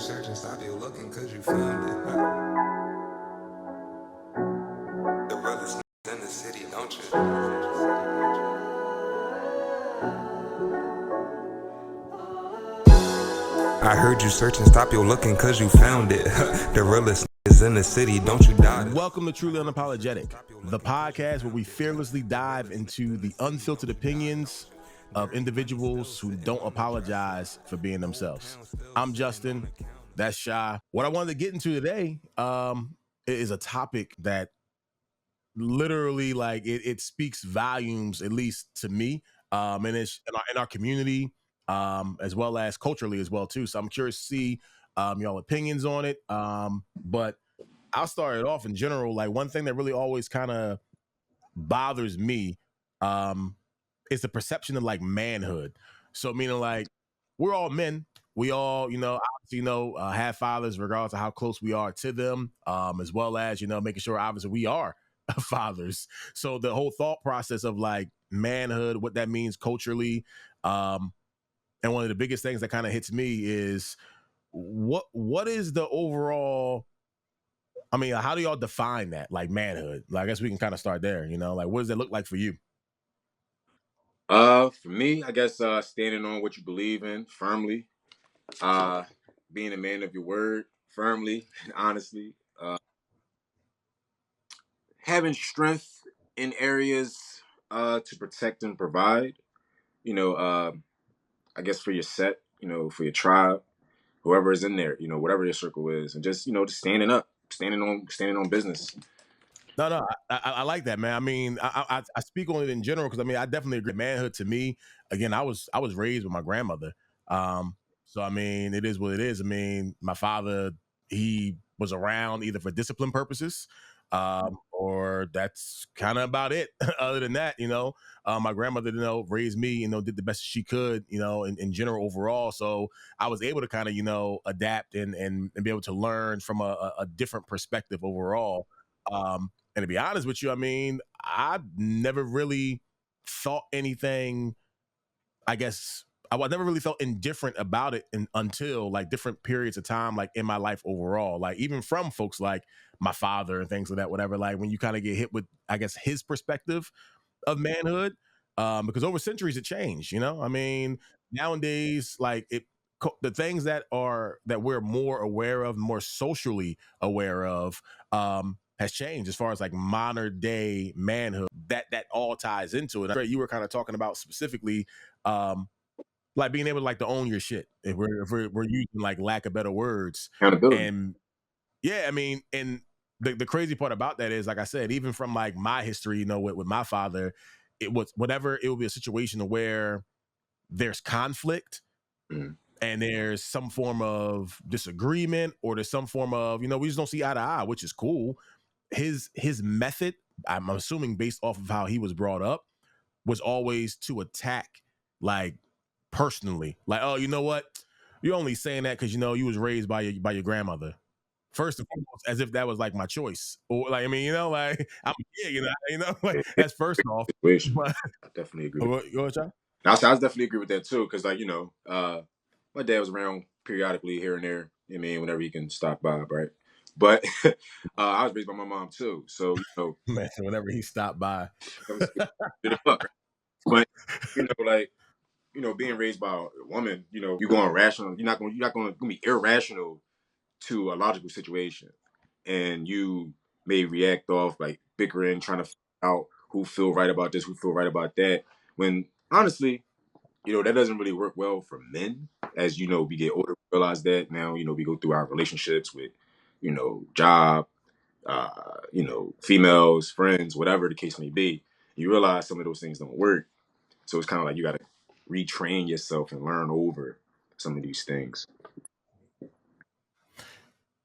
searching, stop you looking, cause you found it. The realest in the city, don't you? I heard you searching, stop your looking, cause you found it. The realest is in the city, don't you doubt it. Welcome to Truly Unapologetic, the podcast where we fearlessly dive into the unfiltered opinions of individuals who don't apologize for being themselves. I'm Justin, that's Shy. What I wanted to get into today is a topic that literally it speaks volumes, at least to me, and it's in our community, as well as culturally as well too. So I'm curious to see y'all opinions on it. But I'll start it off in general. Like, one thing that really always kind of bothers me is the perception of like manhood. So meaning like we're all men. We all, obviously, have fathers regardless of how close we are to them, as well as, making sure obviously we are fathers. So the whole thought process of like manhood, what that means culturally, and one of the biggest things that kind of hits me is what is the overall, I mean, how do y'all define that, like manhood? Like, I guess we can kind of start there, like what does it look like for you? For me, I guess standing on what you believe in firmly, being a man of your word firmly and honestly, having strength in areas to protect and provide. I guess for your set, for your tribe, whoever is in there, whatever your circle is, and just standing up, standing on business. No, I like that, man. I mean, I speak on it in general because I mean, I definitely agree. Manhood to me, again, I was raised with my grandmother, so I mean, it is what it is. I mean, my father, he was around either for discipline purposes, or that's kind of about it. Other than that, my grandmother, raised me, did the best she could, in general overall. So I was able to kind of, adapt and be able to learn from a different perspective overall. And to be honest with you, I mean, I never really thought anything, I guess, I never really felt indifferent about it until like different periods of time, like in my life overall, like even from folks like my father and things like that, whatever, like when you kind of get hit with, I guess, his perspective of manhood, because over centuries it changed, I mean, nowadays, like the things that we're more aware of, more socially aware of, has changed as far as like modern day manhood. That all ties into it. You were kind of talking about specifically, like being able to like to own your shit. If we're using like lack of better words, Accountability. and yeah, I mean, and the crazy part about that is, like I said, even from like my history, with my father, it was whatever, it would be a situation where there's conflict. Mm. And there's some form of disagreement, or there's some form of, we just don't see eye to eye, which is cool. His method, I'm assuming based off of how he was brought up, was always to attack, like, personally. Like, oh, you know what? You're only saying that because, you was raised by your grandmother. First and foremost, as if that was like my choice. Or like, I mean, like I'm here, like that's first off. Situation. But I definitely agree. go ahead, John. I definitely agree with that too, because my dad was around periodically here and there. I mean, whenever he can stop by, right? But I was raised by my mom too, so Man, whenever he stopped by. But being raised by a woman, you're going rational. You're not going to be irrational to a logical situation, and you may react off like bickering, trying to figure out who feel right about this, who feel right about that. When honestly, that doesn't really work well for men. As we get older, we realize that now. We go through our relationships with, job, females, friends, whatever the case may be. You realize some of those things don't work. So it's kind of like you got to retrain yourself and learn over some of these things,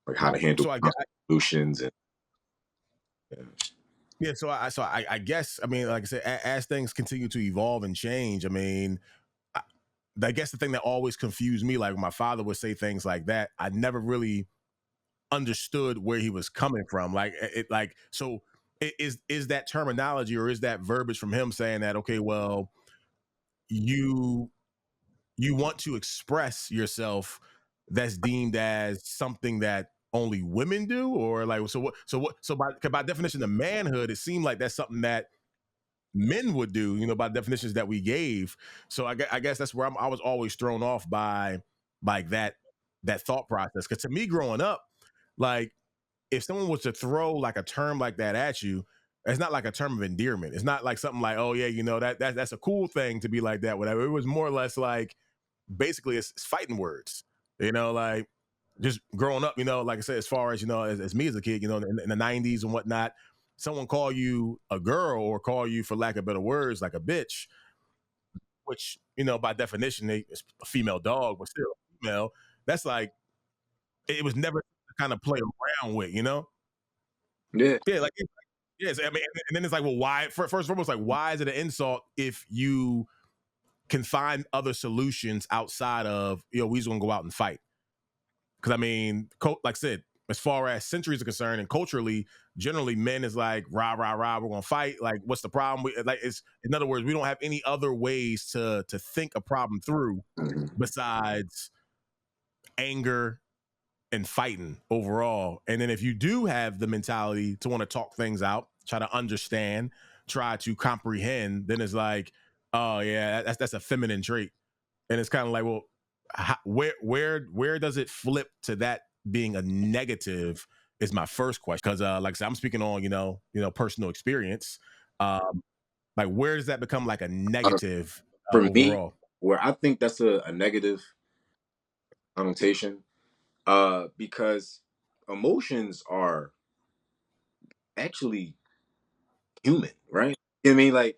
like how to handle solutions and. Yeah, so I guess, I mean, like I said, as things continue to evolve and change, I mean, I guess the thing that always confused me, like when my father would say things like that, I never really understood where he was coming from. Like so is that terminology, or is that verbiage from him saying that, okay, well, you want to express yourself that's deemed as something that only women do, or like so by definition of manhood, it seemed like that's something that men would do, by definitions that we gave. So I guess that's where I was always thrown off by like that thought process. Because to me, growing up, like if someone was to throw like a term like that at you, it's not like a term of endearment. It's not like something like, oh yeah, that's a cool thing to be like that, whatever. It was more or less like basically it's fighting words, like just growing up, like I said, as far as, as me as a kid, in the 90s and whatnot, someone call you a girl or call you, for lack of better words, like a bitch, which, by definition, it's a female dog, but still female. That's like, it was never kind of play around with, Yeah. Yeah, like, yes. I mean, and then it's like, well, why? First and foremost, like, why is it an insult if you can find other solutions outside of, we just gonna go out and fight? Because I mean, like I said, as far as centuries are concerned and culturally, generally men is like, rah, rah, rah, we're gonna fight. Like, what's the problem? Like, it's, in other words, we don't have any other ways to think a problem through besides anger and fighting overall. And then if you do have the mentality to want to talk things out, try to understand, try to comprehend, then it's like, oh yeah, that's a feminine trait. And it's kind of like, well, where does it flip to that being a negative is my first question. Because like I said, I'm speaking on personal experience. Like, where does that become like a negative For me, overall? where I think that's a negative connotation, because emotions are actually human, right? You know what I mean? Like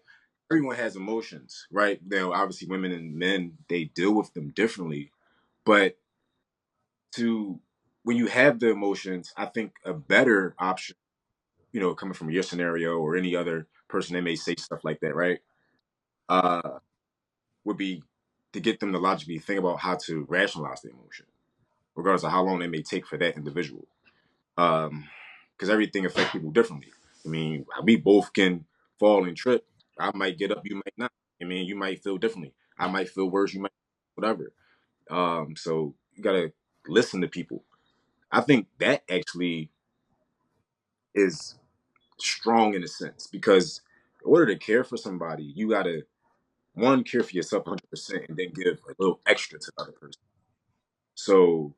everyone has emotions, right? Now, obviously, women and men they deal with them differently, but to when you have the emotions, I think a better option, coming from your scenario or any other person that may say stuff like that, right? Would be to get them to logically think about how to rationalize the emotion, regardless of how long it may take for that individual. Because everything affects people differently. I mean, we both can fall and trip. I might get up, you might not. I mean, you might feel differently. I might feel worse, you might whatever. So you gotta listen to people. I think that actually is strong in a sense because in order to care for somebody, you gotta one care for yourself 100% and then give a little extra to the other person. So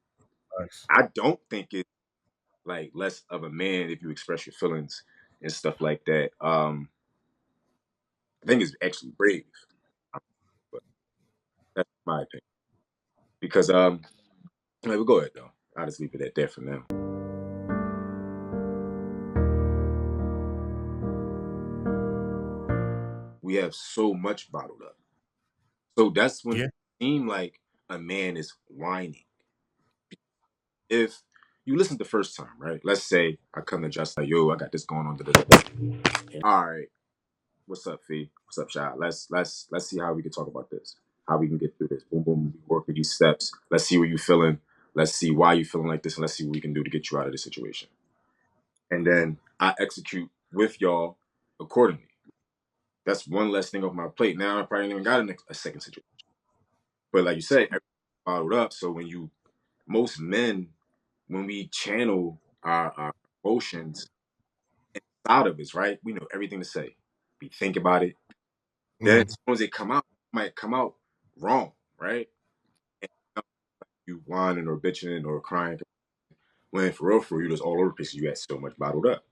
Nice. I don't think it's like less of a man if you express your feelings and stuff like that. I think it's actually brave, but that's my opinion. Because we'll go ahead though. I'll just leave it at that for now. We have so much bottled up. So that's when Yeah. it seems like a man is whining. If you listen the first time, right? Let's say I come to just like, yo, I got this going on. Da, da, da, da. All right, what's up, Fee? What's up, Shot? Let's see how we can talk about this. How we can get through this. Boom, boom. Work through these steps. Let's see what you feeling. Let's see why you feeling like this, and let's see what we can do to get you out of this situation. And then I execute with y'all accordingly. That's one less thing off my plate. Now I probably ain't even got a second situation. But like you said, everything's bottled up. So most men, when we channel our emotions inside of us, right? We know everything to say. We think about it. Then as soon as they come out, it might come out wrong, right? And you whining or bitching or crying. When for real, you just all over the place. You had so much bottled up.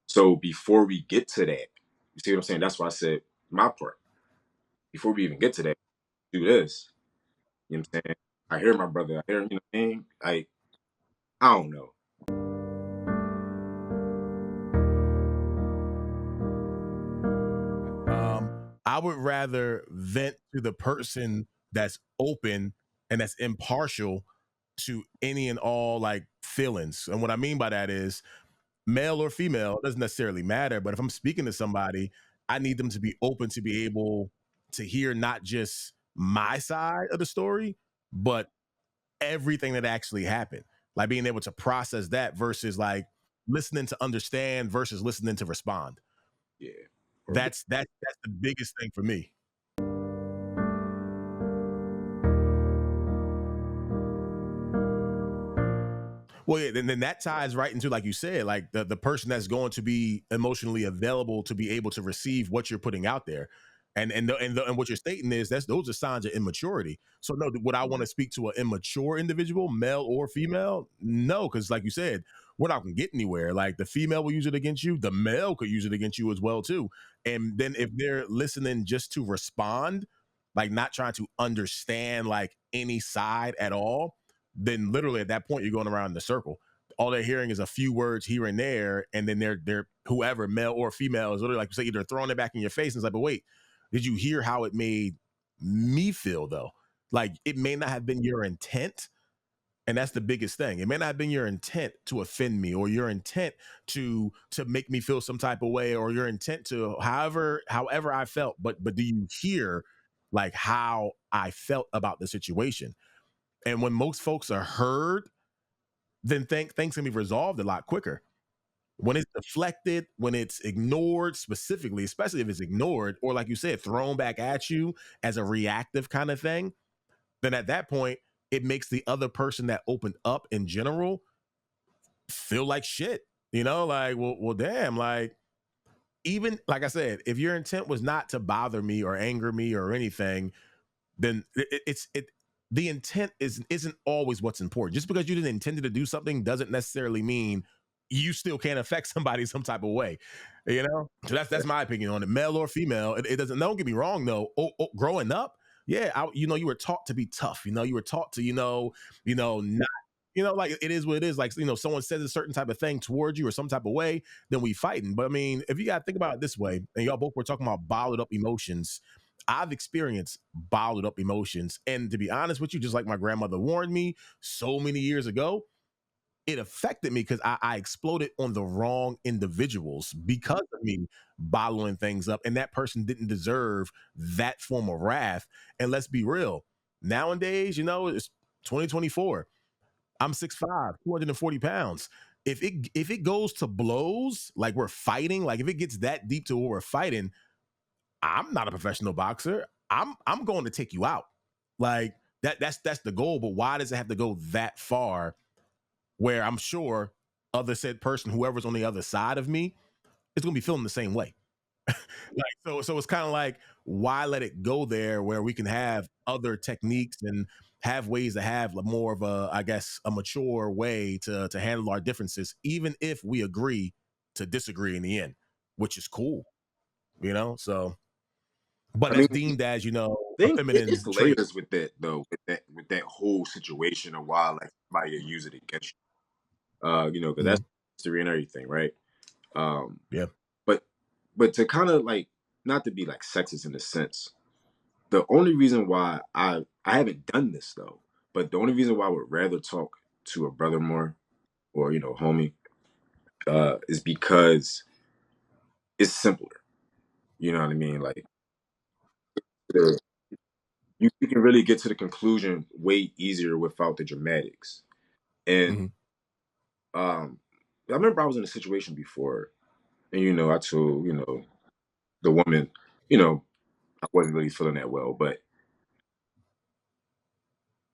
So before we get to that, you see what I'm saying? That's why I said my part. Before we even get to that, do this. You know what I'm saying? I hear my brother. I hear him, you know what I mean? Like, I don't know. I would rather vent to the person that's open and that's impartial to any and all like feelings. And what I mean by that is male or female, it doesn't necessarily matter. But if I'm speaking to somebody, I need them to be open to be able to hear not just my side of the story, but everything that actually happened. Like being able to process that versus like listening to understand versus listening to respond. Yeah. That's the biggest thing for me. Well, yeah, then that ties right into, like you said, like the person that's going to be emotionally available to be able to receive what you're putting out there. And what you're stating is those are signs of immaturity. So no, would I want to speak to an immature individual, male or female? No, because like you said, we're not going to get anywhere. Like the female will use it against you, the male could use it against you as well too. And then if they're listening just to respond, like not trying to understand like any side at all, then literally at that point you're going around in the circle. All they're hearing is a few words here and there, and then they're whoever, male or female, is literally like you say, either throwing it back in your face and it's like, but wait, did you hear how it made me feel though? Like it may not have been your intent. And that's the biggest thing. It may not have been your intent to offend me, or your intent to make me feel some type of way, or your intent to however I felt. But do you hear like how I felt about the situation? And when most folks are heard, then things can be resolved a lot quicker. When it's deflected, when it's ignored specifically, especially if it's ignored, or like you said, thrown back at you as a reactive kind of thing, then at that point, it makes the other person that opened up in general feel like shit. You know, like, well, damn, like, even like I said, if your intent was not to bother me or anger me or anything, then the intent isn't always what's important. Just because you didn't intend to do something doesn't necessarily mean you still can't affect somebody some type of way, you know. So that's my opinion on it, male or female. It doesn't. Don't get me wrong though. Growing up, yeah, you know, you were taught to be tough. You know, you were taught to, not. You know, like it is what it is. Like, someone says a certain type of thing towards you or some type of way, then we fighting. But I mean, if you got to think about it this way, and y'all both were talking about bottled up emotions, I've experienced bottled up emotions. And to be honest with you, just like my grandmother warned me so many years ago, it affected me because I exploded on the wrong individuals because of me bottling things up. And that person didn't deserve that form of wrath. And let's be real, nowadays, it's 2024. I'm 6'5", 240 pounds. If it goes to blows, like we're fighting, like if it gets that deep to where we're fighting, I'm not a professional boxer. I'm going to take you out. Like that's the goal. But why does it have to go that far? Where I'm sure other said person, whoever's on the other side of me, is going to be feeling the same way. So it's kind of like, why let it go there where we can have other techniques and have ways to have more of a, I guess, a mature way to handle our differences, even if we agree to disagree in the end, which is cool, So, but I that's mean, deemed as, a it's feminine trait. layers with that though, with that whole situation of why like somebody will use it against you. Because that's history and everything, right? Yeah. But to kind of like, not to be like sexist in a sense, the only reason why I haven't done this though, but the only reason why I would rather talk to a brother more, or homie, is because it's simpler. You know what I mean? Like the, you can really get to the conclusion way easier without the dramatics. And I remember I was in a situation before, and I told the woman, I wasn't really feeling that well, but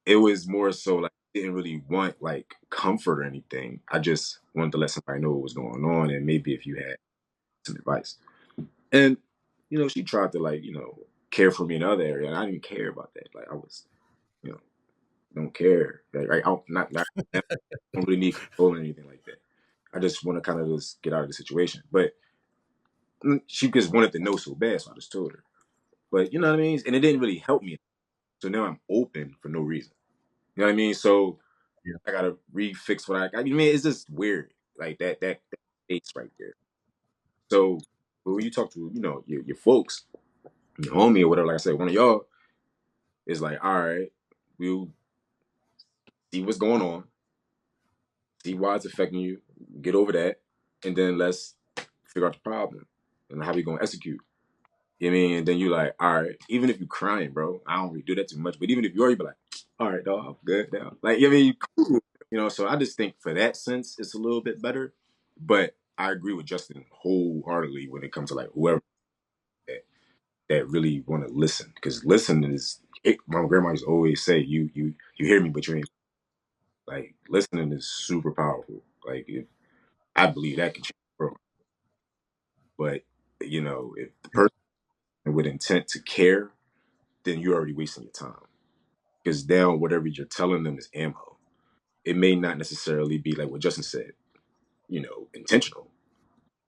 it was more so like I didn't really want like comfort or anything. I just wanted to let somebody know what was going on, and maybe if you had some advice. And she tried to like care for me in other area, and I didn't care about that. Like I was, you know, don't care. Like I don't not I don't really need control or anything like that. I just want to kind of just get out of the situation. But she just wanted to know so bad, so I just told her. But you know what I mean? And it didn't really help me. So now I'm open for no reason. You know what I mean? So Yeah. I gotta refix what I mean, it's just weird. Like that states right there. So when you talk to, your folks, your homie or whatever, like I said, one of y'all is like, all right, we'll see what's going on, see why it's affecting you, get over that, and then let's figure out the problem and how we gonna execute. You know what I mean? And then you like, all right, even if you're crying, bro, I don't really do that too much, but even if you are, you be like, all right, dog, I'm good now. Like, you know what I mean? Cool. So I just think for that sense, it's a little bit better. But I agree with Justin wholeheartedly when it comes to like whoever that really want to listen, because listening is. My grandma used to always say, "You hear me, but you ain't Like listening is super powerful. Like if I believe that can change the world. But if the person with intent to care, then you're already wasting your time. Because now whatever you're telling them is ammo. It may not necessarily be like what Justin said, intentional,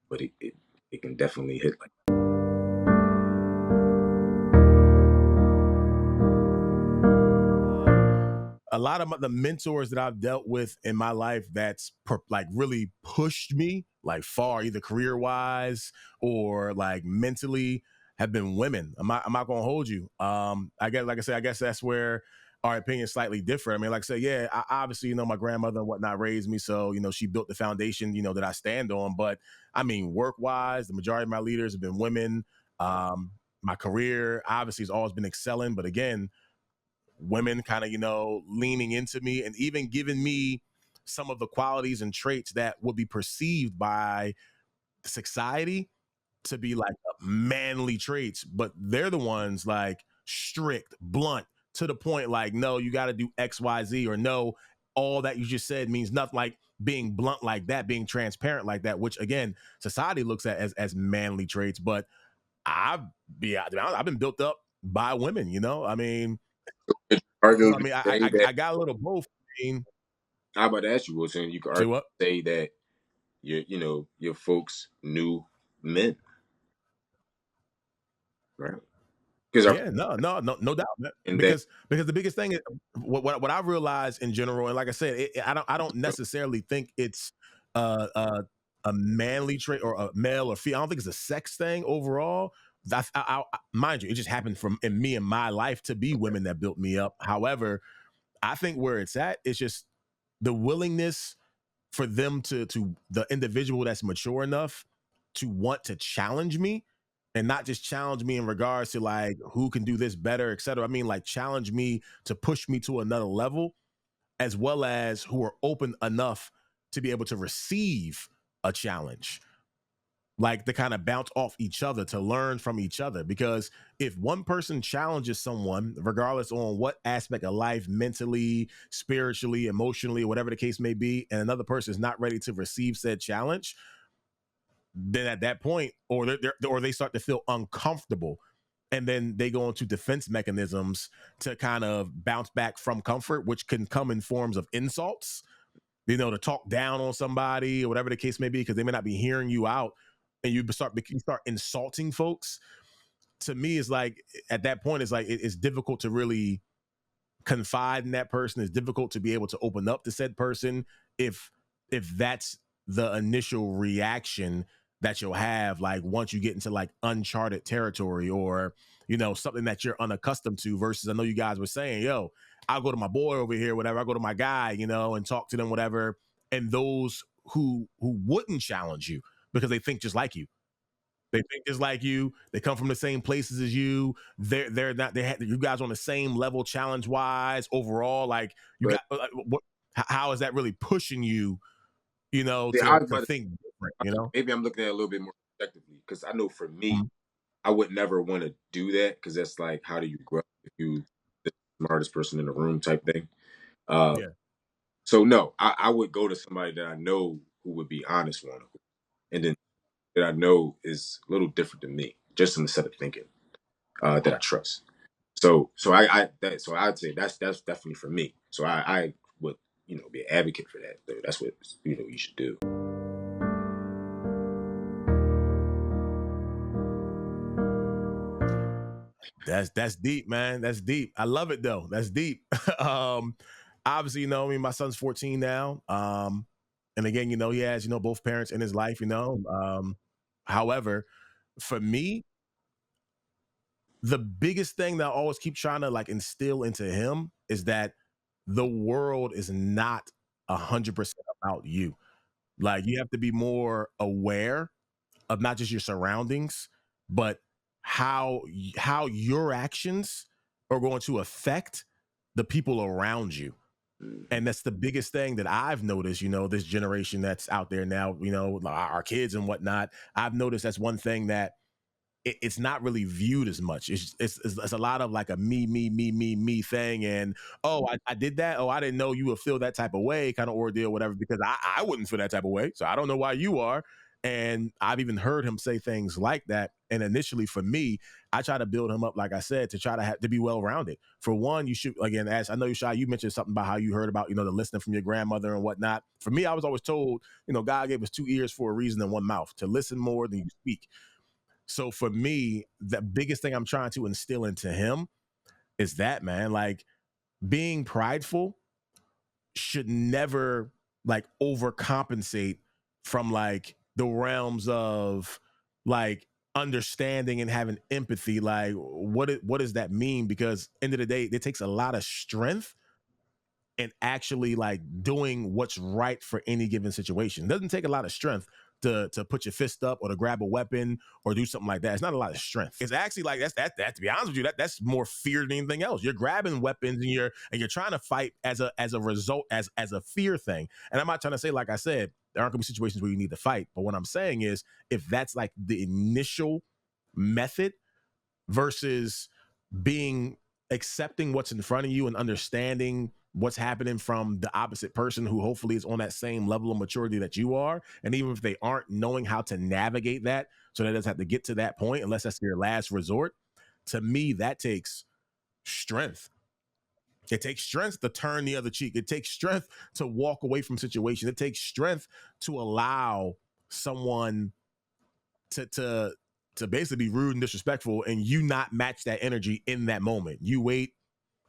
but it can definitely hit like. A lot of the mentors that I've dealt with in my life that's like really pushed me like far, either career wise or like mentally, have been women. I'm not gonna hold you. I guess, like I said, I guess that's where our opinion is slightly different. I mean, like I said, yeah, I obviously, my grandmother and whatnot raised me, so she built the foundation, that I stand on. But I mean, work wise, the majority of my leaders have been women. My career obviously has always been excelling, but again, women kind of, leaning into me and even giving me some of the qualities and traits that would be perceived by society to be like manly traits, but they're the ones like strict, blunt, to the point, like, no, you got to do XYZ, or no, all that you just said means nothing. Like being blunt like that, being transparent like that, which again, society looks at as manly traits. But I've been built up by women, I mean, I Arguably mean, say that. I got a little both. I mean, How about to ask you, Wilson? You could say argue, what? say that your folks knew men, right? Because Yeah, no doubt. and that Because the biggest thing is what I realized in general, and like I said, I don't necessarily think it's uh, uh, a manly trait or a male or female. I don't think it's a sex thing overall. Mind you, it just happened from in me in my life to be women that built me up. However, I think where it's at is just the willingness for them to the individual that's mature enough to want to challenge me, and not just challenge me in regards to like who can do this better, et cetera. I mean, like challenge me to push me to another level, as well as who are open enough to be able to receive a challenge, like to kind of bounce off each other, to learn from each other. Because if one person challenges someone, regardless on what aspect of life, mentally, spiritually, emotionally, whatever the case may be, and another person is not ready to receive said challenge, then at that point, or they start to feel uncomfortable, and then they go into defense mechanisms to kind of bounce back from comfort, which can come in forms of insults, to talk down on somebody or whatever the case may be, because they may not be hearing you out, and you start insulting folks. To me, it's like at that point, it's like it's difficult to really confide in that person. It's difficult to be able to open up to said person if that's the initial reaction that you'll have, like once you get into like uncharted territory, or something that you're unaccustomed to. Versus, I know you guys were saying, yo, I'll go to my boy over here, whatever, I go to my guy, and talk to them, whatever. And those who wouldn't challenge you because they think just like you, they think just like you. They come from the same places as you. They're not. You guys on the same level, challenge wise, overall. Like you but got. What? How is that really pushing you? see, I was To about to think different. maybe I'm looking at it a little bit more objectively because I know for me, Mhm. I would never want to do that because that's like, how do you grow if you the smartest person in the room type thing. Uh, Yeah. so no, I would go to somebody that I know who would be honest one, and then that I know is a little different than me, just in the set of thinking that I trust. So I'd say that's definitely for me. So I would be an advocate for that. Though. That's what you should do. That's deep, man. That's deep. I love it though. That's deep. um, Obviously, I mean, my son's 14 now. And again, he has, both parents in his life. However, for me, the biggest thing that I always keep trying to like instill into him is that the world is not 100% about you. Like you have to be more aware of not just your surroundings, but how your actions are going to affect the people around you. Mhm. And that's the biggest thing that I've noticed, this generation that's out there now, our kids and whatnot. I've noticed that's one thing that it's not really viewed as much. It's a lot of like a me thing. And, oh, I did that. Oh, I didn't know you would feel that type of way kind of ordeal, whatever, because I wouldn't feel that type of way. So I don't know why you are. And I've even heard him say things like that. And initially for me, I try to build him up, like I said, to try to have to be well-rounded. For one, you should, again, as I know you, Shy, you mentioned something about how you heard about, the listening from your grandmother and whatnot. For me, I was always told, God gave us 2 ears for a reason and 1 mouth, to listen more than you speak. So for me, the biggest thing I'm trying to instill into him is that, man, like, being prideful should never like overcompensate from like the realms of like understanding and having empathy. Like, what does that mean? Because end of the day, it takes a lot of strength and actually like doing what's right for any given situation. It doesn't take a lot of strength to put your fist up or to grab a weapon or do something like that. It's not a lot of strength. It's actually like that to be honest with you, that's more fear than anything else. You're grabbing weapons and you're trying to fight as a result, as a fear thing. And I'm not trying to say, like I said, there aren't gonna be situations where you need to fight. But what I'm saying is, if that's like the initial method versus being accepting what's in front of you and understanding what's happening from the opposite person who hopefully is on that same level of maturity that you are. And even if they aren't, knowing how to navigate that so that it doesn't have to get to that point unless that's your last resort. To me, that takes strength. It takes strength to turn the other cheek. It takes strength to walk away from situations. It takes strength to allow someone to basically be rude and disrespectful, and you not match that energy in that moment. You wait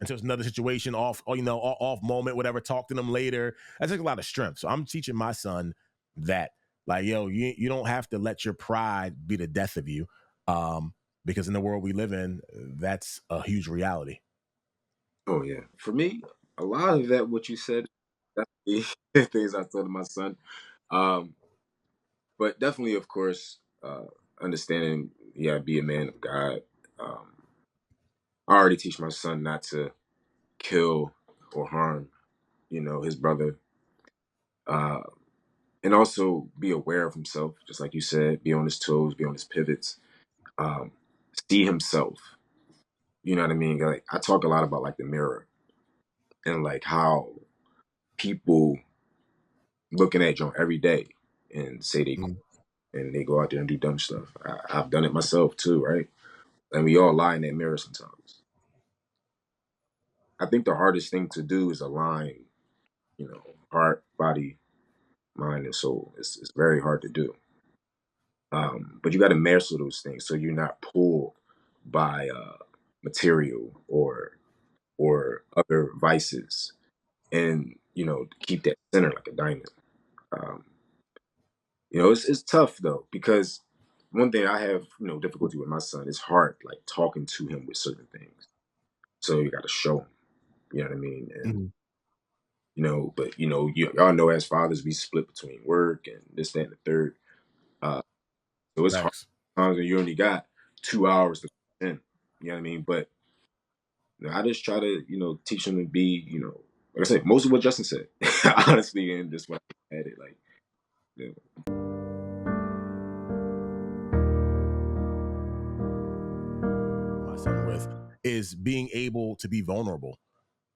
until it's another situation, off, or off moment, whatever. Talk to them later. That takes a lot of strength. So I'm teaching my son that, like, yo, you don't have to let your pride be the death of you, because in the world we live in, that's a huge reality. Oh yeah, for me, a lot of that what you said, that's the things I told my son. Um, but definitely, of course, understanding, yeah, be a man of God. Um, I already teach my son not to kill or harm, his brother, uh, and also be aware of himself, just like you said, be on his toes, be on his pivots, um, see himself. You know what I mean? Like, I talk a lot about like the mirror and like how people looking at John every day and say they Mm. and they go out there and do dumb stuff. I've done it myself too, right? And we all lie in that mirror sometimes. I think the hardest thing to do is align, heart, body, mind, and soul. It's very hard to do. But you got to master those things so you're not pulled by material or other vices, and keep that center like a diamond. Um, it's tough though, because one thing I have difficulty with my son is hard like talking to him with certain things. So you got to show him. You know what I mean? And Mm-hmm. but y'all know as fathers we split between work and this, that, and the third. Uh, so it's hard Facts. times when you only got 2 hours to spend. You know what I mean? But I just try to teach him to be like I said, most of what Justin said, honestly, and just when I had it like. You know, My son with is being able to be vulnerable.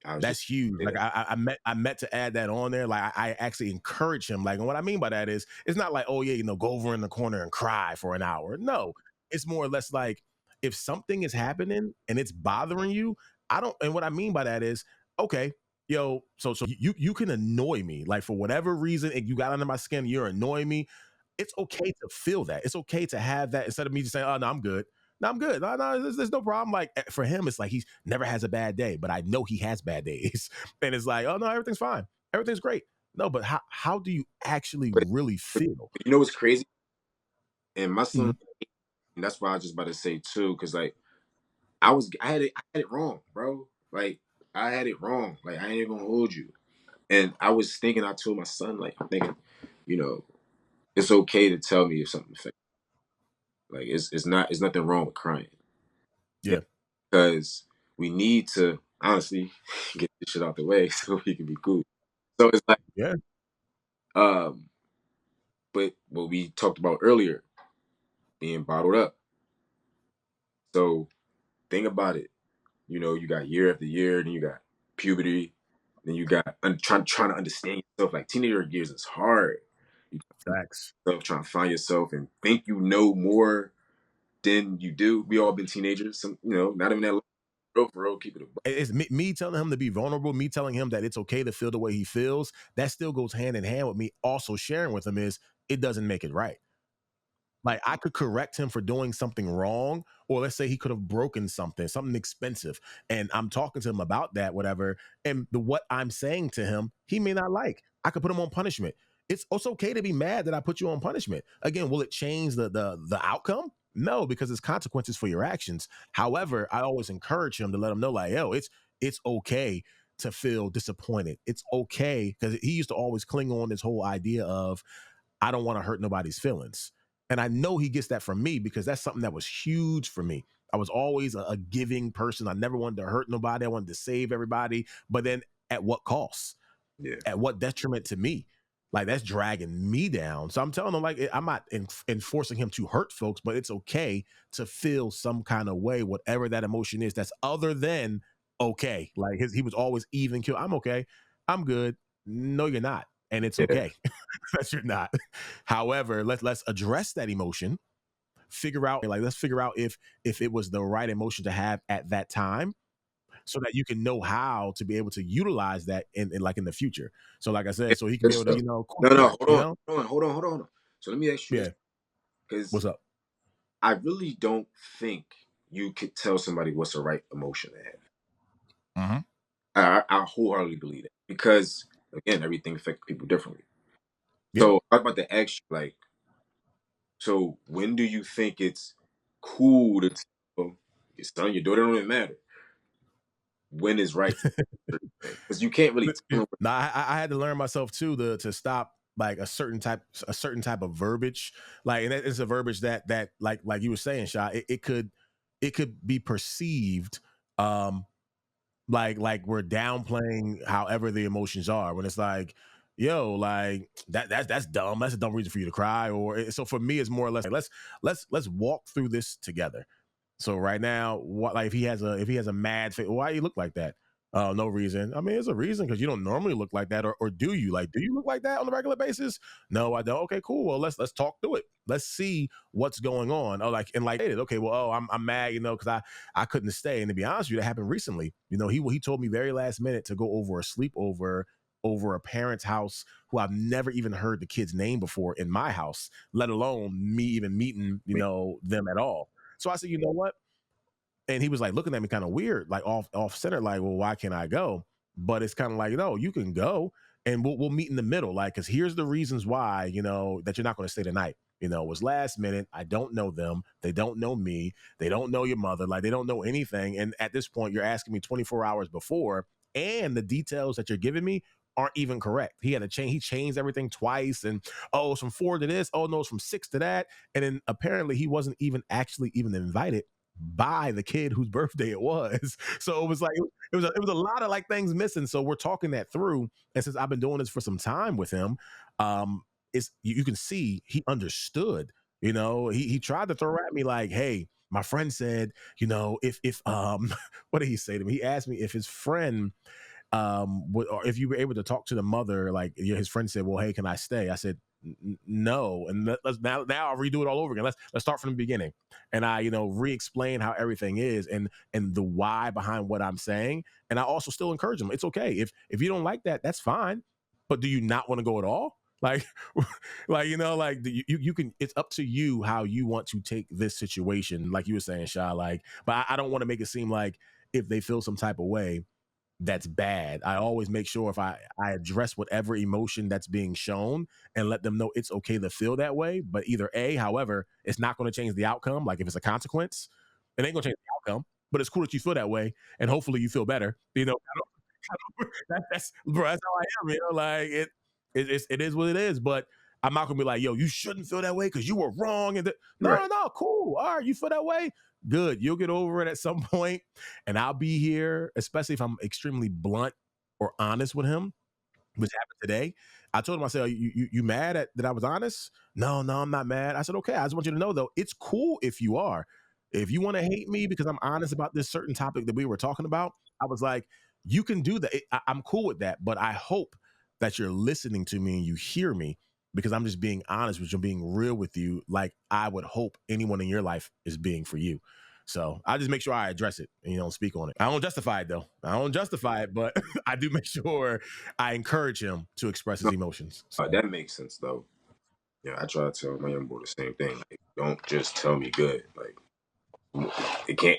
I was That's just huge. say Like, that. I meant to add that on there. Like, I actually encourage him. Like, and what I mean by that is, it's not like, oh yeah, go over in the corner and cry for an hour. No, it's more or less like, if something is happening and it's bothering you, I don't. And what I mean by that is, okay, yo, so you can annoy me, like, for whatever reason, if you got under my skin, you're annoying me. It's okay to feel that. It's okay to have that, instead of me just saying, oh no, I'm good. No, I'm good. No, there's no problem. Like, for him, it's like he never has a bad day, but I know he has bad days. And it's like, oh no, everything's fine. Everything's great. No, but how do you actually But, really but feel? you know what's crazy? And my son, Mhm. and that's what I was just about to say too, because like I had it wrong, bro. Like I had it wrong. Like I ain't even gonna hold you. And I was thinking, I told my son, like I'm thinking, you know, it's okay to tell me if something affects. Like it's nothing wrong with crying. Yeah. Because we need to honestly get this shit out the way so we can be cool. So it's like, Yeah. but what we talked about earlier, being bottled up. So think about it. You know, you got year after year, then you got puberty, then you got trying to understand yourself. Like teenager years is hard. You Facts. trying to find yourself and think you know more than you do. We all been teenagers. Some, you know, not even that long. For real, keep it. It's me telling him to be vulnerable, me telling him that it's okay to feel the way he feels. That still goes hand in hand with me also sharing with him is it doesn't make it right. Like I could correct him for doing something wrong, or let's say he could have broken something expensive, and I'm talking to him about that, whatever. And what I'm saying to him, he may not like. I could put him on punishment. It's okay to be mad that I put you on punishment. Again, will it change the outcome? No, because it's consequences for your actions. However, I always encourage him to let him know, like, yo, it's okay to feel disappointed. It's okay because he used to always cling on this whole idea of I don't want to hurt nobody's feelings. And I know he gets that from me because that's something that was huge for me. I was always a giving person. I never wanted to hurt nobody. I wanted to save everybody. But then at what cost? Yeah. At what detriment to me? Like that's dragging me down. So I'm telling him, like, I'm not enforcing him to hurt folks, but it's okay to feel some kind of way, whatever that emotion is that's other than okay. Like he was always even kill. I'm okay. I'm good. No, you're not. And it's okay that you're not. However, let's address that emotion. Let's figure out if it was the right emotion to have at that time, so that you can know how to be able to utilize that in like in the future. So like I said, so he can be able to, No, correct, hold on. So let me ask you this, because What's up? I really don't think you could tell somebody what's the right emotion to have. I wholeheartedly believe it because again, everything affects people differently. Yeah. So I'm about to ask you, like, so when do you think it's cool to tell your son, your daughter, don't even matter when is right? Because you can't really tell them. Nah, I had to learn myself too to stop like a certain type of verbiage, like, and it's a verbiage that like you were saying, Sha, it could be perceived like we're downplaying however the emotions are, when it's like, yo, like that's dumb, that's a dumb reason for you to cry. Or so for me it's more or less like let's walk through this together. So right now, what, like if he has a mad face, why you look like that? No reason. I mean, there's a reason, because you don't normally look like that, or do you? Like, do you look like that on a regular basis? No, I don't. Okay, cool. Well, let's talk through it. Let's see what's going on. Oh, like, and like, okay, well, oh, I'm mad, because I couldn't stay. And to be honest with you, that happened recently. He told me very last minute to go over a sleepover over a parent's house who I've never even heard the kid's name before in my house, let alone me even meeting, them at all. So I said, you know what? And he was like looking at me kind of weird, like off center, like, well, why can't I go? But it's kind of like, no, you can go, and we'll meet in the middle. Like, because here's the reasons why, that you're not going to stay the night. It was last minute. I don't know them. They don't know me. They don't know your mother. Like, they don't know anything. And at this point, you're asking me 24 hours before, and the details that you're giving me aren't even correct. He had to change. He changed everything twice, and it's from 4 to this. Oh no, it's from 6 to that. And then apparently he wasn't even actually even invited by the kid whose birthday it was. So it was like it was a lot of like things missing. So we're talking that through. And since I've been doing this for some time with him, it's you can see he understood. He tried to throw at me like, hey, my friend said, if what did he say to me? He asked me if his friend or if you were able to talk to the mother, like his friend said, well, hey, can I stay? I said, no. And let's now I'll redo it all over again. Let's start from the beginning. And I, re-explain how everything is and the why behind what I'm saying. And I also still encourage them. It's okay. If you don't like that, that's fine. But do you not want to go at all? Like, you can, it's up to you how you want to take this situation. Like you were saying, Sha, like, but I don't want to make it seem like if they feel some type of way, that's bad. I always make sure if I address whatever emotion that's being shown and let them know it's okay to feel that way. But however, it's not going to change the outcome. Like if it's a consequence, it ain't going to change the outcome. But it's cool that you feel that way, and hopefully you feel better. That's bro. That's how I am. Like it is what it is. But I'm not gonna be like, yo, you shouldn't feel that way because you were wrong. And Right. no, cool. All right, you feel that way. Good. You'll get over it at some point, and I'll be here, especially if I'm extremely blunt or honest with him, which happened today. I told him, I said, you mad that I was honest? No, I'm not mad. I said, okay, I just want you to know though, it's cool if you are. If you want to hate me because I'm honest about this certain topic that we were talking about, I was like, you can do that. I'm cool with that, but I hope that you're listening to me and you hear me because I'm just being honest with you, being real with you, like I would hope anyone in your life is being for you. So I just make sure I address it and you don't speak on it. I don't justify it though. I don't justify it, but I do make sure I encourage him to express his emotions. So. That makes sense though. Yeah, I try to tell my young boy the same thing. Like, don't just tell me good. Like,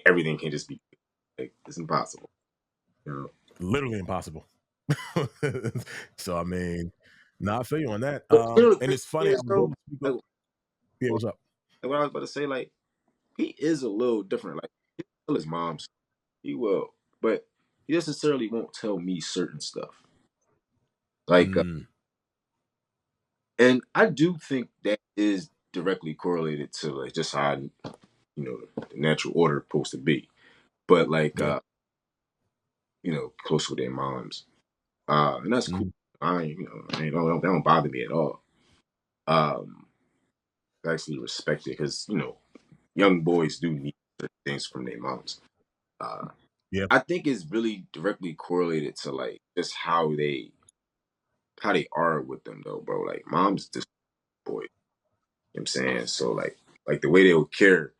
everything can't just be good. Like, it's impossible. You know? Literally impossible. So I mean, I feel you on that. And it's funny. Yeah, what's up? What I was about to say, like, he is a little different. Like, he'll tell his mom, he will, but he necessarily won't tell me certain stuff. Like, and I do think that is directly correlated to like just how the natural order supposed to be. But like, close with their moms, and that's cool. I don't bother me at all. I actually respect it because young boys do need certain things from their moms. I think it's really directly correlated to like just how they are with them though, bro. Like moms just boy. You know what I'm saying? So like the way they'll care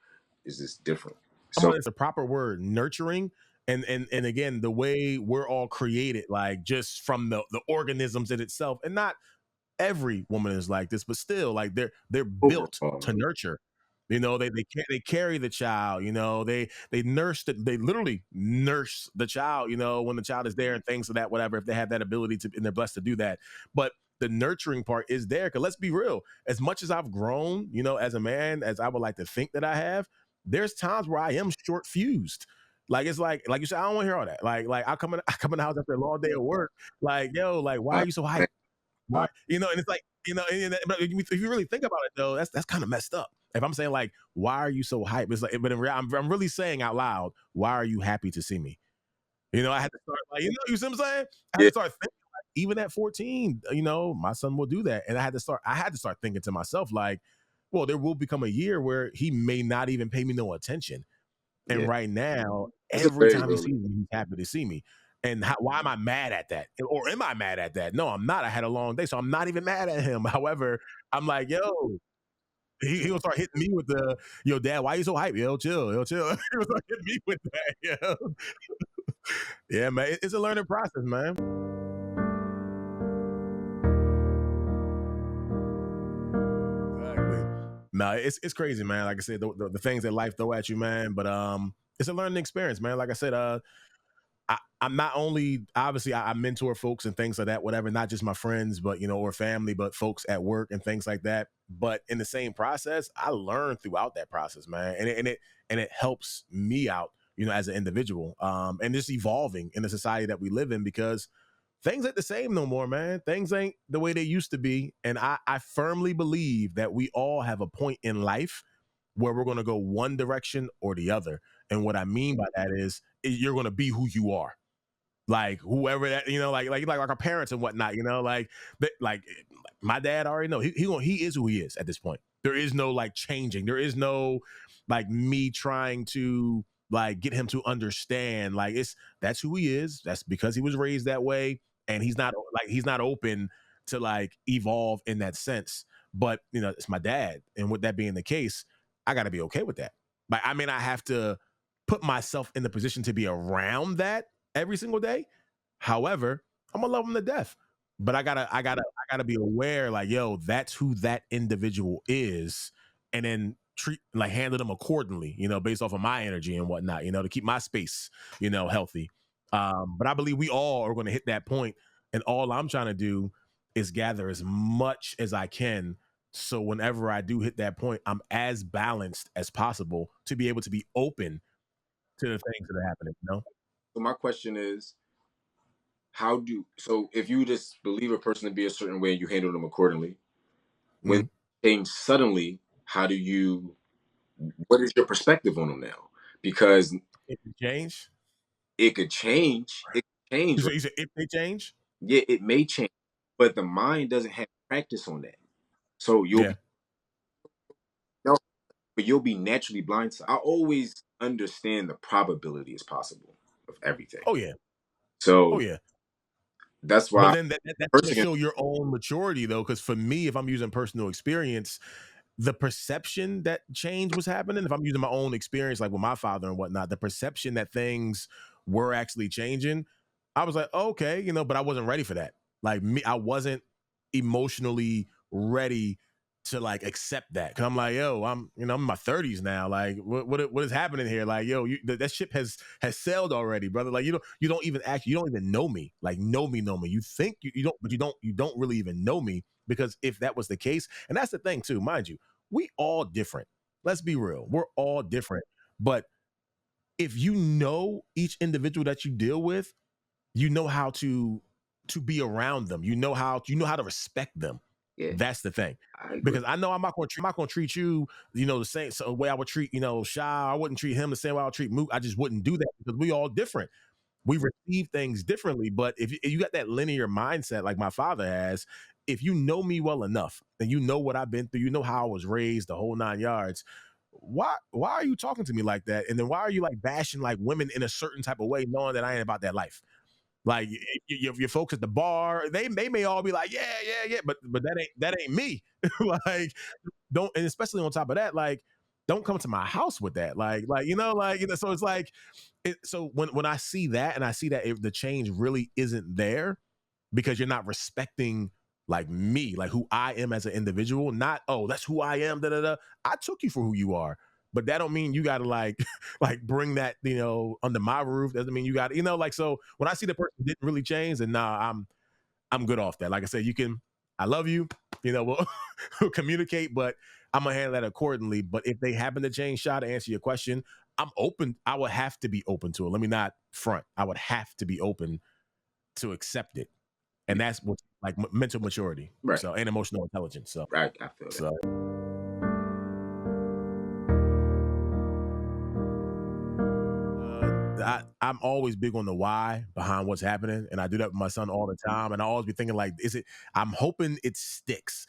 is just different. So it's a proper word, nurturing. And again, the way we're all created, like just from the organisms in itself, and not every woman is like this, but still, like they're built to nurture. They carry the child. They nurse they literally nurse the child. When the child is there and things of that, whatever. If they have that ability to, and they're blessed to do that, but the nurturing part is there. Because let's be real, as much as I've grown, as a man, as I would like to think that I have, there's times where I am short fused. Like it's like you said, I don't want to hear all that. Like I come in the house after a long day of work. Like yo, like why are you so hyped? Why? And it's like but if you really think about it though, that's kind of messed up. If I'm saying like, why are you so hyped? It's like, but in reality, I'm really saying out loud, why are you happy to see me? I had to start like, you see what I'm saying? I had to start thinking like, even at 14, my son will do that, and I had to start thinking to myself like, well, there will become a year where he may not even pay me no attention. And right now, every time he sees me, he's happy to see me. And why am I mad at that? Or am I mad at that? No, I'm not. I had a long day, so I'm not even mad at him. However, I'm like, yo, he'll start hitting me with the, yo, dad, why you so hype? Yo, chill. He'll start hitting me with that. Yo. Yeah, man. It's a learning process, man. Exactly. No, it's crazy, man. Like I said, the things that life throw at you, man. But it's a learning experience, man. Like I said, I'm not only obviously I mentor folks and things like that, whatever, not just my friends, but or family, but folks at work and things like that. But in the same process, I learn throughout that process, man, and it helps me out, as an individual, and just evolving in the society that we live in because things ain't the same no more, man. Things ain't the way they used to be, and I firmly believe that we all have a point in life where we're going to go one direction or the other. And what I mean by that is you're going to be who you are. Like whoever that, like our parents and whatnot, like my dad already know he is who he is at this point. There is no like changing. There is no like me trying to like get him to understand. Like that's who he is. That's because he was raised that way, and he's not open to like evolve in that sense. But it's my dad, and with that being the case, I got to be okay with that. Like I mean, I have to put myself in the position to be around that every single day. However, I'm gonna love him to death. But I gotta be aware, like, yo, that's who that individual is, and then handle them accordingly, based off of my energy and whatnot, to keep my space, healthy. But I believe we all are gonna hit that point, and all I'm trying to do is gather as much as I can. So whenever I do hit that point, I'm as balanced as possible to be able to be open to the things that are happening, So my question is, if you just believe a person to be a certain way and you handle them accordingly, when they change suddenly, what is your perspective on them now? Because it could change. It could change. It could change. You said if they change? Yeah, it may change, but the mind doesn't have practice on that. So you'll be but you'll be naturally blindsided. I always understand the probability is possible of everything. Oh yeah. So Oh yeah. that's But why then that doesn't person show your own maturity though, because for me, if I'm using personal experience, the perception that change was happening, if I'm using my own experience, like with my father and whatnot, the perception that things were actually changing, I was like, okay, but I wasn't ready for that. Like me, I wasn't emotionally ready to like accept that. Cause I'm like, yo, I'm in my 30s now. Like, what is happening here? Like, yo, that ship has sailed already, brother. Like, you don't even know me. Like, know me. You think you don't, but you don't really even know me, because if that was the case, and that's the thing too, mind you, we all different. Let's be real. We're all different. But if you know each individual that you deal with, you know how to be around them. You know how to respect them. Yeah, That's the thing. I agree. Because I know I'm not going to treat you, the same way I would treat, Shy. I wouldn't treat him the same way I would treat Mook. I just wouldn't do that, because we all different. We receive things differently. But if you got that linear mindset like my father has, if you know me well enough and you know what I've been through, you know how I was raised, the whole 9 yards. Why are you talking to me like that? And then why are you like bashing like women in a certain type of way, knowing that I ain't about that life? Like your folks at the bar, they may all be like, yeah, but that ain't me. Like, don't, and especially on top of that, like, don't come to my house with that. So it's like, so when I see that, and I see that if the change really isn't there, because you're not respecting like me, like who I am as an individual, not, oh, that's who I am, da da da. I took you for who you are. But that don't mean you gotta like like bring that, under my roof. Doesn't mean you got, like, so when I see the person didn't really change, then nah, I'm good off that. Like I said, I love you, we'll communicate, but I'm gonna handle that accordingly. But if they happen to change, Shot, to answer your question, I'm open. I would have to be open to it. Let me not front. I would have to be open to accept it. And that's what, like, mental maturity, Right. So, and emotional intelligence. So, Right, I feel that. so I'm always big on the why behind what's happening, and I do that with my son all the time. And I always be thinking, like, I'm hoping it sticks.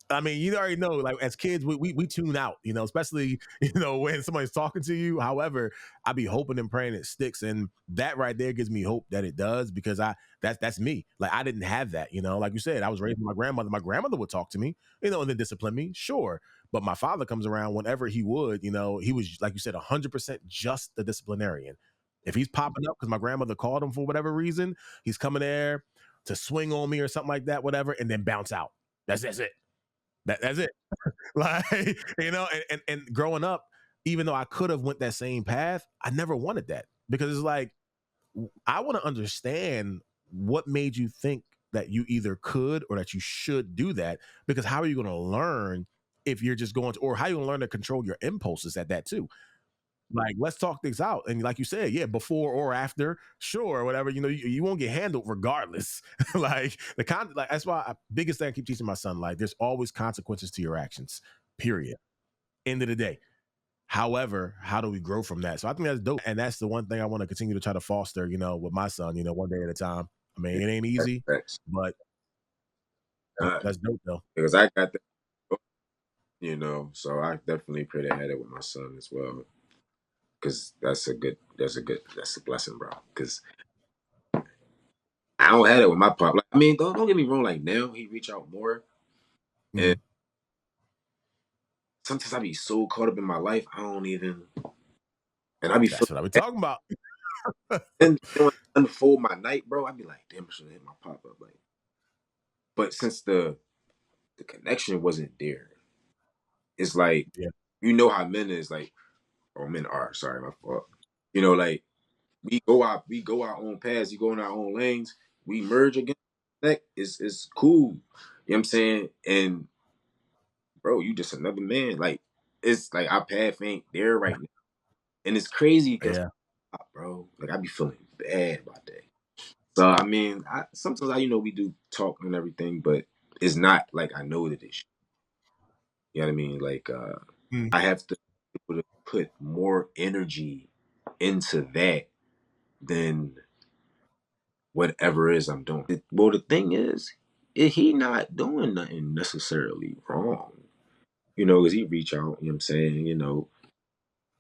I mean, you already know, like, as kids, we tune out, especially, when somebody's talking to you. However, I be hoping and praying it sticks. And that right there gives me hope that it does, because that's me. Like, I didn't have that, like you said, I was raised with my grandmother. My grandmother would talk to me, and then discipline me. Sure. But my father comes around whenever he would, he was, like you said, 100% just the disciplinarian. If he's popping up because my grandmother called him for whatever reason, he's coming there to swing on me or something like that, whatever, and then bounce out. That's it. That's it. Like, and growing up, even though I could have went that same path, I never wanted that, because it's like, I want to understand what made you think that you either could or that you should do that, because how are you going to learn if you're just going to, or how are you going to learn to control your impulses at that too? Like, let's talk things out. And like you said, yeah, before or after, sure, whatever, you won't get handled regardless. Like, like, that's why biggest thing I keep teaching my son, like, there's always consequences to your actions, period. End of the day. However, how do we grow from that? So I think that's dope. And that's the one thing I want to continue to try to foster, with my son, one day at a time. I mean, it ain't easy, but that's dope though. Because I got that, so I definitely pray to have it with my son as well. Because that's a blessing, bro. Because I don't have it with my pop. Like, I mean, don't get me wrong. Like, now he reach out more, and sometimes I be so caught up in my life, I don't even. And I be That's what I be talking about. and when I unfold my night, bro, I be like, damn, I should hit my pop up. Like, but since the connection wasn't there, it's like, how men is like, or men are. Sorry, my fault. Like, we go our own paths, we go in our own lanes, we merge again. That is cool. You know what I'm saying? And bro, you just another man. Like, it's like our path ain't there right now. And it's crazy because, bro, like, I be feeling bad about that. So I mean, sometimes we do talk and everything, but it's not like I know that it's. You know what I mean? Like, I have to be able to put more energy into that than whatever it is I'm doing. Well, the thing is, he not doing nothing necessarily wrong. you know, because he reach out, you know what I'm saying,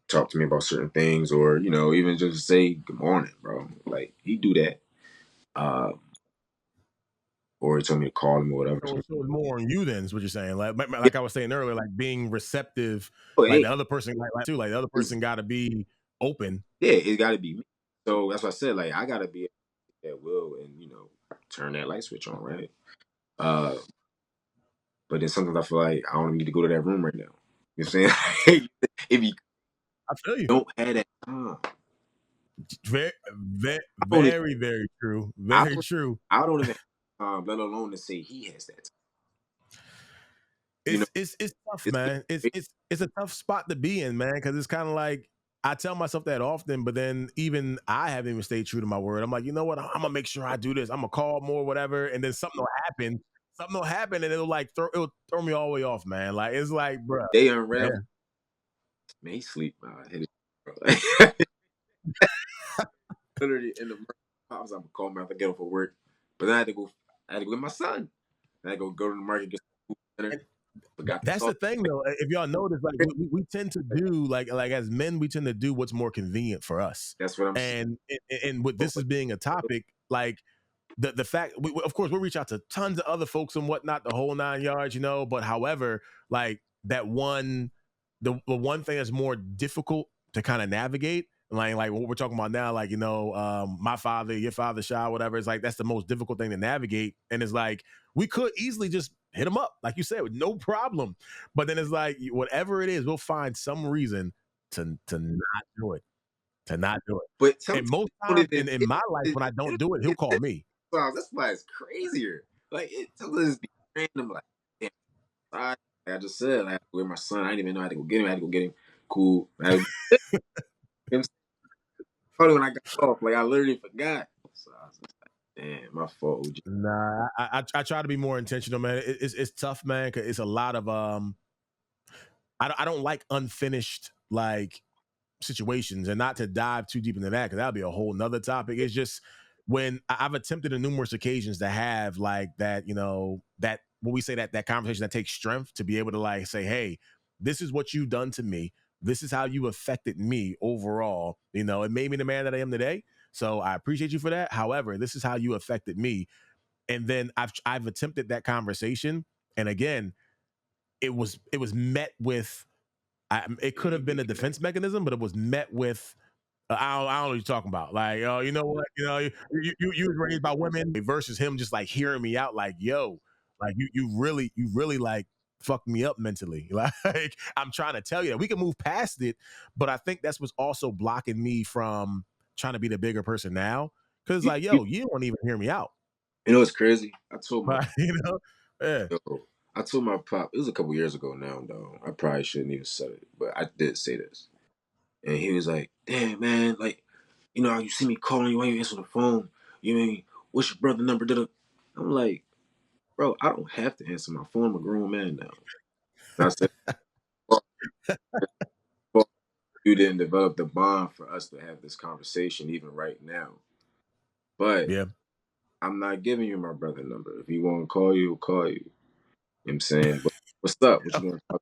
talk to me about certain things, or, even just say good morning, bro. Like, he do that. Uh, or he told me to call him or whatever. So it's more on you then, is what you're saying. Like I was saying earlier, like being receptive, Oh, like hey, the other person, like the other person got to be open. yeah, it got to be me. So that's what I said. Like, I got to be at will and, turn that light switch on, right? Uh, but then sometimes I feel like I don't need to go to that room right now. You know what I'm saying? If you I feel you. don't have that time, Very, I don't even, very, very true. I Very don't, true. I don't even have time, let alone to say he has that time. You know, It's tough, it's man. It's a tough spot to be in, man, because it's kind of like I tell myself that often, but then even I haven't even stayed true to my word. I'm like, you know what? I'm gonna make sure I do this. I'm gonna call more, whatever, and then something will happen. Something will happen, and it'll throw me all the way off, man. Like it's like, bro, they yeah. unravel. Man, he sleep. I hit it, bro. Literally in the morning, I was gonna call him after I get off of work, but then I had to go. I had to go with my son. I had to go to the market get some food dinner. Forgot to That's call. the thing, though. If y'all notice, like we tend to do like as men, we tend to do what's more convenient for us. That's what I'm saying. And with this as being a topic, like the fact, of course, we'll reach out to tons of other folks and whatnot, the whole 9 yards, But however, like that one, the one thing that's more difficult to kind of navigate, like what we're talking about now, like my father, your father, Shy, whatever. It's like that's the most difficult thing to navigate, and it's like we could easily just hit them up, like you said, with no problem. But then it's like whatever it is, we'll find some reason to not do it, to not do it. But And sometimes most don't times even in my life, when I don't do it, he'll call me. that's why it's crazier. Like it sometimes be random. Like, damn, like I just said, like with my son, I didn't even know I had to go get him. I had to go get him. Cool. Probably when I got off, like I literally forgot. So I was just like, damn, my fault. Nah, I try to be more intentional, man. It's tough, man, because it's a lot of I don't like unfinished like situations, and not to dive too deep into that because that'll be a whole nother topic. It's just when I've attempted on numerous occasions to have like that, that when we say that conversation that takes strength to be able to like say, hey, this is what you've done to me. This is how you affected me overall. It made me the man that I am today. So I appreciate you for that. However, this is how you affected me. And then I've attempted that conversation, and again, it was met with it could have been a defense mechanism, but it was met with I don't know what you're talking about. Like, oh, you know what? You was raised by women versus him just like hearing me out, like, yo, like you really like fucked me up mentally. Like, I'm trying to tell you that we can move past it, but I think that's what's also blocking me from trying to be the bigger person now. Cause like, yo, you don't even hear me out. You know what's crazy? I told my Yeah. yo, I told my pop. It was a couple years ago now, though. I probably shouldn't even said it, but I did say this, and he was like, "Damn, man, like, you see me calling you, why you answer the phone? You mean what's your brother number?" I'm like, bro, I don't have to answer my phone. I'm a grown man now. And I said, well, well, you didn't develop the bond for us to have this conversation even right now. But Yeah. I'm not giving you my brother number. If he want to call you, he'll call you. You know what I'm saying? But what's up? What you want to talk about?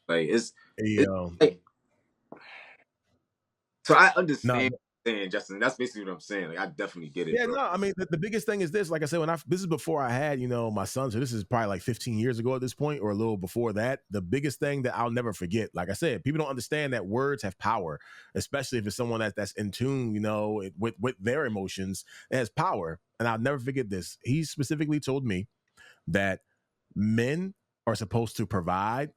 Like, it's Yo. like, so I No, understand what you're saying, Justin. That's basically what I'm saying. Like, I definitely get it, yeah, bro. no, I mean the biggest thing is this. Like I said, this is before I had my son, so this is probably like 15 years ago at this point, or a little before that. The biggest thing that I'll never forget, like I said, people don't understand that words have power, especially if it's someone that's in tune, with their emotions. It has power, and I'll never forget this. He specifically told me that men are supposed to provide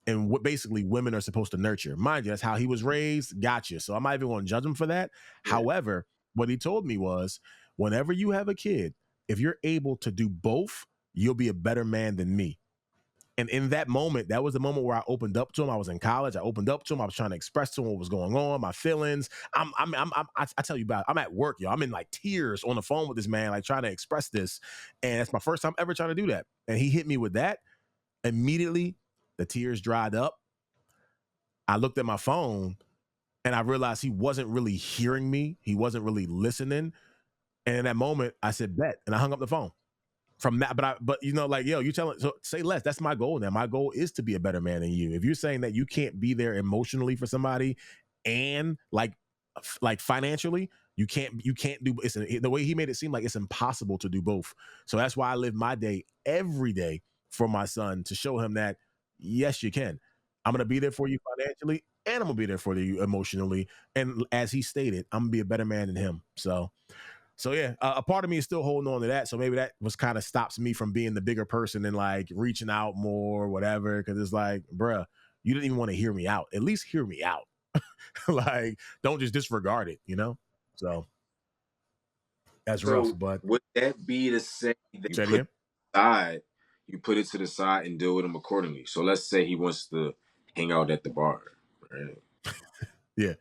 and what basically women are supposed to nurture. Mind you, that's how he was raised. Gotcha. So I'm not even going to judge him for that. Yeah. However, what he told me was, whenever you have a kid, if you're able to do both, you'll be a better man than me. And in that moment, that was the moment where I opened up to him. I was in college. I opened up to him. I was trying to express to him what was going on, my feelings. I tell you about it. I'm at work, yo. I'm in like tears on the phone with this man, like trying to express this. And it's my first time ever trying to do that. And he hit me with that. Immediately, the tears dried up. I looked at my phone and I realized he wasn't really hearing me. He wasn't really listening. And in that moment, I said, bet. And I hung up the phone. from that, but you know, like, yo, you telling, so say less. That's my goal now. My goal is to be a better man than you. If you're saying that you can't be there emotionally for somebody and like financially, you can't do, it's the way he made it seem like it's impossible to do both. So that's why I live my day every day for my son, to show him that yes, you can. I'm gonna be there for you financially, and I'm gonna be there for you emotionally. And as he stated, I'm gonna be a better man than him. So yeah, a part of me is still holding on to that. So maybe that was kind of stops me from being the bigger person and like reaching out more, whatever. Because it's like, bruh, you didn't even want to hear me out. At least hear me out. Like, don't just disregard it, you know? So that's rough. But would that be to say that say it again? You put it to the side and deal with him accordingly? So let's say he wants to hang out at the bar, right? Yeah.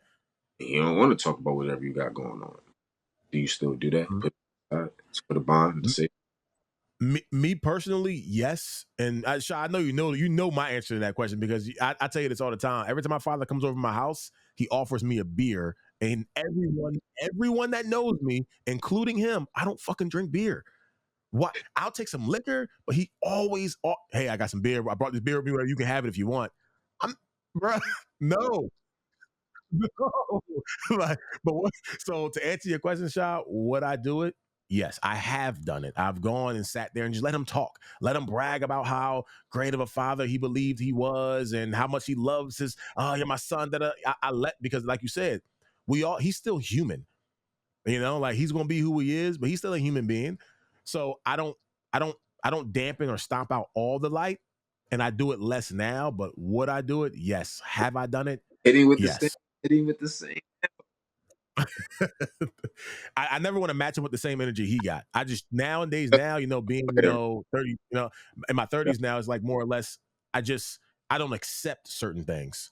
You don't want to talk about whatever you got going on. Do you still do that? Mm-hmm. Put it aside for the bond to say? Me personally, yes. And I know you know my answer to that question, because I tell you this all the time. Every time my father comes over to my house, he offers me a beer, and everyone that knows me, including him, I don't fucking drink beer. What? I'll take some liquor, but he always, hey, I got some beer. I brought this beer with me. You can have it if you want. Bruh, no. No. Like, but what, so to answer your question, Sha, would I do it? Yes, I have done it. I've gone and sat there and just let him talk. Let him brag about how great of a father he believed he was and how much he loves his, you're my son. I let, because like you said, he's still human. You know, like he's gonna be who he is, but he's still a human being. So I don't dampen or stomp out all the light, and I do it less now. But would I do it? Yes. Have I done it? Hitting with Yes. the same. I never want to match him with the same energy he got. I just nowadays, you know, being, you know, 30, you know, in my 30s now, is like more or less, I don't accept certain things.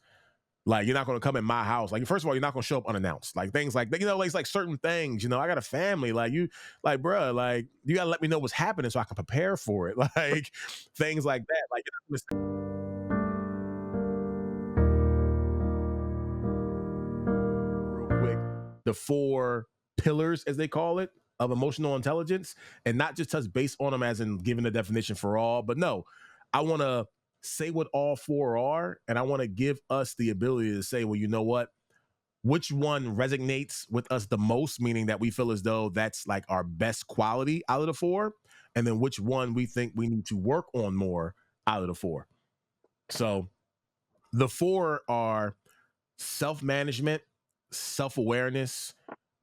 Like, you're not going to come in my house. Like, first of all, you're not going to show up unannounced. Like, things like, you know, like certain things, you know, I got a family. Like, bro, like, you got to let me know what's happening so I can prepare for it. Like, things like that. Like, real quick, the 4 pillars, as they call it, of emotional intelligence, and not just touch base on them as in giving a definition for all, but no, I want to say what all 4 are, and I want to give us the ability to say, well, you know what? Which one resonates with us the most, meaning that we feel as though that's like our best quality out of the 4, and then which one we think we need to work on more out of the 4. So the 4 are self-management, self-awareness,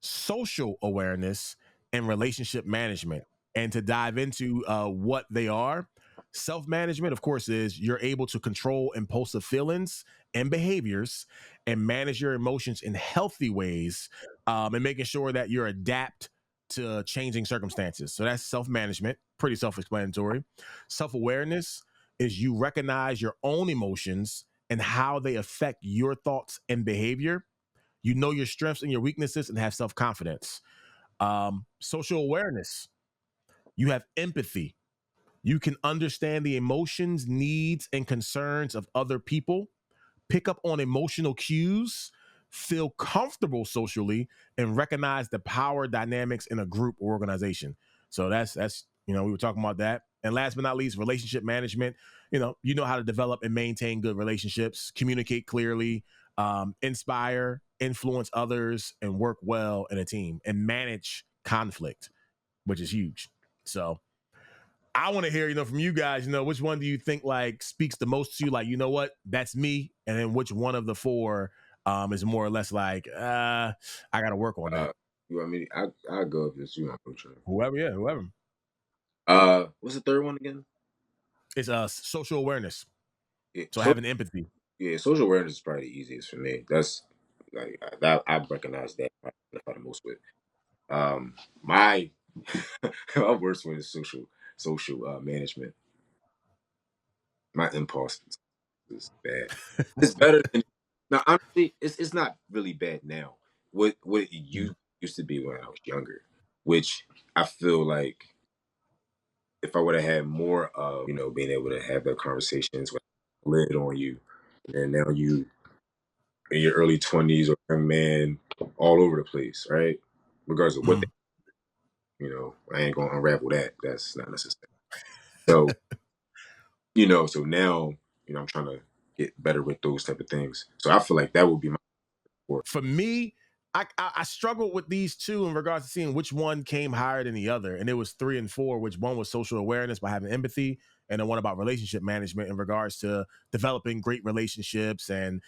social awareness, and relationship management. And to dive into what they are, self-management, of course, is you're able to control impulsive feelings and behaviors and manage your emotions in healthy ways, and making sure that you're adapt to changing circumstances. So that's self-management, pretty self-explanatory. Self-awareness is you recognize your own emotions and how they affect your thoughts and behavior. You know your strengths and your weaknesses and have self-confidence. Social awareness, you have empathy. You can understand the emotions, needs, and concerns of other people, pick up on emotional cues, feel comfortable socially, and recognize the power dynamics in a group or organization. So that's you know, we were talking about that. And last but not least, relationship management. You know how to develop and maintain good relationships, communicate clearly, inspire, influence others, and work well in a team, and manage conflict, which is huge. So I want to hear, from you guys, which one do you think like speaks the most to you? Like, you know what, that's me. And then which one of the 4 is more or less like, I got to work on that. You want me? I'll go if it's you. Whoever. What's the third one again? It's social awareness. Yeah, so having empathy. Yeah, social awareness is probably the easiest for me. That's like I recognize that I identify the most with. My my worst one is social management. My impulse is bad. It's better than now. Honestly, it's not really bad now. What it used to be when I was younger, which I feel like if I would have had more of being able to have that conversations with lid on you, and now you in your early 20s or young man all over the place, right? Regardless of what I ain't gonna unravel that. That's not necessary. So, so now, I'm trying to get better with those type of things. So I feel like that would be my work. For me, I struggled with these two in regards to seeing which one came higher than the other. And it was 3 and 4, which one was social awareness by having empathy, and the one about relationship management in regards to developing great relationships and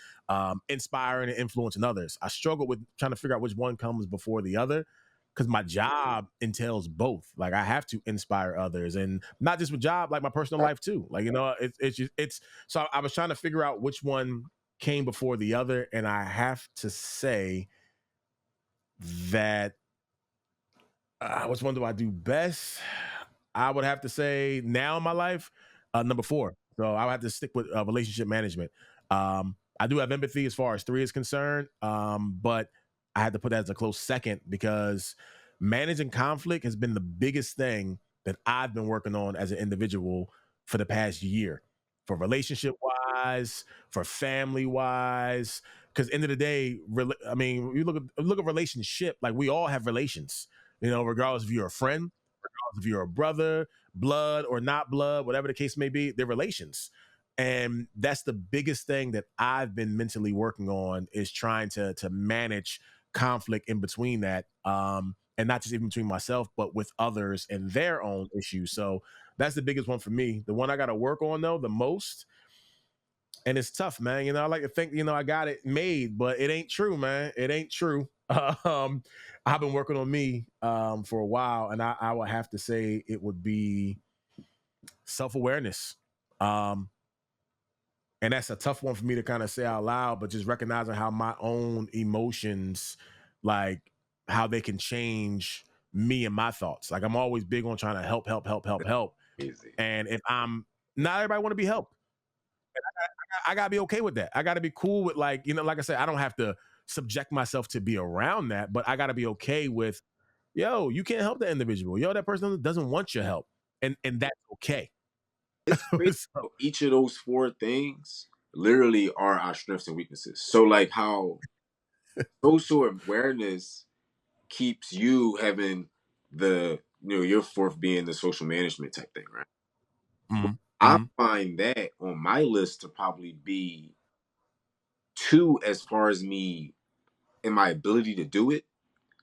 inspiring and influencing others. I struggled with trying to figure out which one comes before the other, because my job entails both. Like, I have to inspire others, and not just with job, like my personal life too. Like, so I was trying to figure out which one came before the other, and I have to say that which one do I do best? I would have to say now in my life, number 4. So I would have to stick with relationship management. I do have empathy as far as 3 is concerned, but I had to put that as a close second, because managing conflict has been the biggest thing that I've been working on as an individual for the past year, for relationship wise, for family wise. Because end of the day, I mean, you look at relationship, like we all have relations, regardless if you're a friend, regardless if you're a brother, blood or not blood, whatever the case may be, they're relations. And that's the biggest thing that I've been mentally working on, is trying to manage conflict in between that. And not just even between myself, but with others and their own issues. So that's the biggest one for me. The one I got to work on, though, the most, and it's tough, man. I like to think, I got it made, but it ain't true, man. It ain't true. I've been working on me for a while, and I would have to say it would be self-awareness. And that's a tough one for me to kind of say out loud, but just recognizing how my own emotions, like how they can change me and my thoughts. Like, I'm always big on trying to help. Easy. And if not everybody want to be helped. I gotta be okay with that. I gotta be cool with, like I said, I don't have to subject myself to be around that, but I gotta be okay with, you can't help that individual. That person doesn't want your help, and that's okay. It's crazy. So, Each of those 4 things literally are our strengths and weaknesses. So like how social awareness keeps you having the, your 4th being the social management type thing, right? I find that on my list to probably be 2 as far as me and my ability to do it.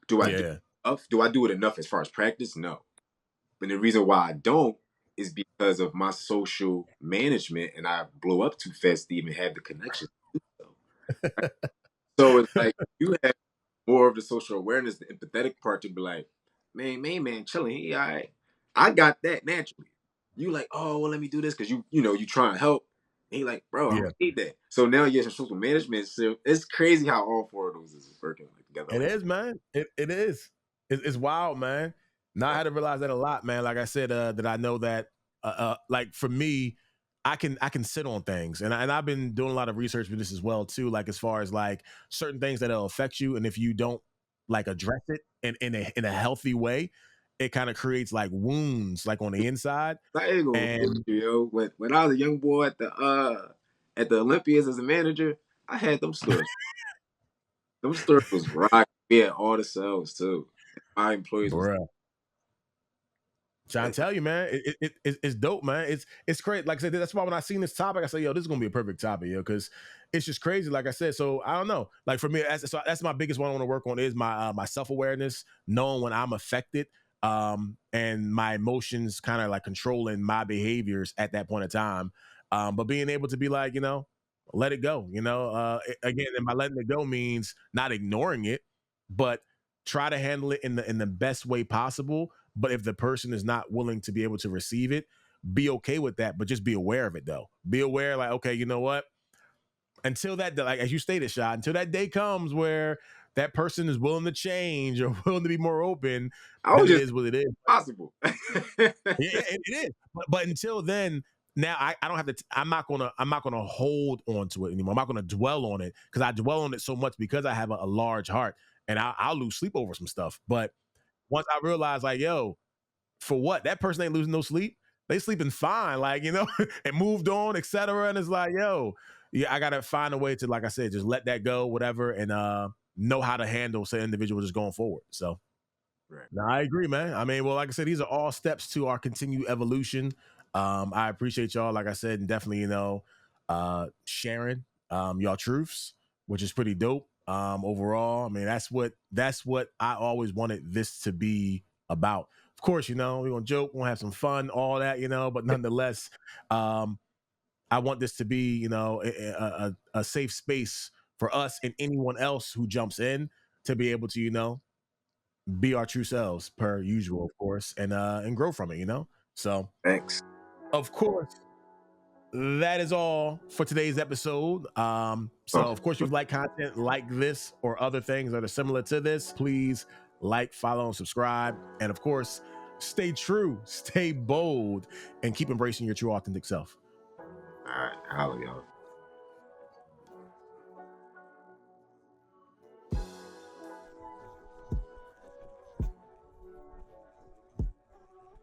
Do I do it enough? Do I do it enough as far as practice? No. And the reason why I don't is because of my social management, and I blow up too fast to even have the connection. So it's like you have more of the social awareness, the empathetic part, to be like, man, chilling. He all right. I got that naturally. You like, oh, well, let me do this because you trying to help. And he like, bro, I don't need that. So now you're in social management. So it's crazy how all 4 of those is working together. It is, man. It is. It's wild, man. Now I had to realize that a lot, man. Like I said, that I know that, like for me, I can sit on things, and I've been doing a lot of research with this as well too. Like, as far as like certain things that'll affect you, and if you don't like address it in a healthy way, it kind of creates like wounds, like on the inside. I ain't gonna hold you, when I was a young boy at the Olympians as a manager, I had them stores. Them stores was rock. We had all the sales too. My employees was trying to tell you, man, it's dope, man. It's crazy. Like I said, that's why when I seen this topic, I said, this is gonna be a perfect topic, because it's just crazy. Like I said, so I don't know. Like for me, that's my biggest one I want to work on, is my self-awareness, knowing when I'm affected, and my emotions kind of like controlling my behaviors at that point in time. But being able to be like, let it go. Again, and by letting it go means not ignoring it, but try to handle it in the best way possible. But if the person is not willing to be able to receive it, be okay with that, but just be aware of it though. Be aware, like, okay, you know what? Until that, like as you stated, Shad, until that day comes where that person is willing to change or willing to be more open, it is what it is. Possible. It is. But until then, now I don't have to. I'm not gonna hold on to it anymore. I'm not gonna dwell on it, because I dwell on it so much because I have a large heart, and I'll lose sleep over some stuff. But once I realize, like, for what? That person ain't losing no sleep. They sleeping fine, like, and moved on, etc. And it's like, I gotta find a way to, like I said, just let that go, whatever, and know how to handle say individual just going forward. So, right. No, I agree, man. I mean, well, like I said, these are all steps to our continued evolution. I appreciate y'all, like I said, and definitely, sharing y'all truths, which is pretty dope. Overall, I mean, that's what I always wanted this to be about. Of course, we're gonna joke, we're gonna have some fun, all that, but nonetheless, I want this to be, a safe space for us and anyone else who jumps in to be able to, be our true selves per usual, of course, and grow from it, So, Thanks. of course, that is all for today's episode. So of course, if you like content like this or other things that are similar to this, please like, follow, and subscribe. And of course, stay true, stay bold, and keep embracing your true authentic self. All right, holla, y'all.